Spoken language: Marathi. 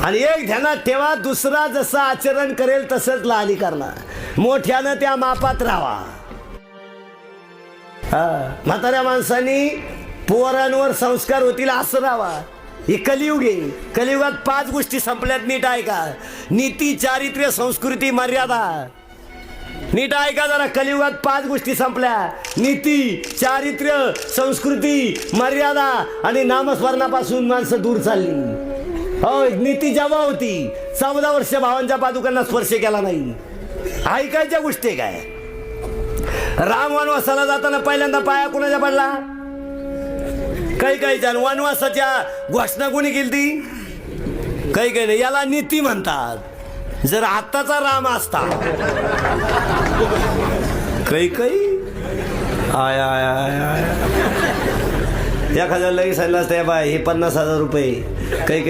आणि एक ध्यानात ठेवा, दुसरा जसं आचरण करेल तसंच लहानी करणार, मोठ्यानं त्या मापात राहावा. म्हाताऱ्या माणसांनी पोरांवर संस्कार होतील असं राहावा. हे कलियुग आहे. कलियुगात 5 गोष्टी संपल्यात. नीट ऐका. नीती, चारित्र्य, संस्कृती, मर्यादा. नीट ऐका जरा. कलियुगात 5 गोष्टी संपल्या. नीती, चारित्र्य, संस्कृती, मर्यादा आणि नामस्मरणापासून माणसं दूर चालली. हो, नीती जेव्हा होती 14 वर्ष भावांच्या पादुकांना स्पर्श केला नाही. ऐकायच्या गोष्टी काय. राम वनवासाला जाताना पहिल्यांदा पाया कुणाच्या पडला? काही जण. वनवासाच्या घोषणा कोणी केली ती? काही नाही. याला नीती म्हणतात. जर आत्ताचा राम असता काही आय आय आय आय एखाद्या लगेच सांगितलं असतं, बाय हे 50,000 रुपये काही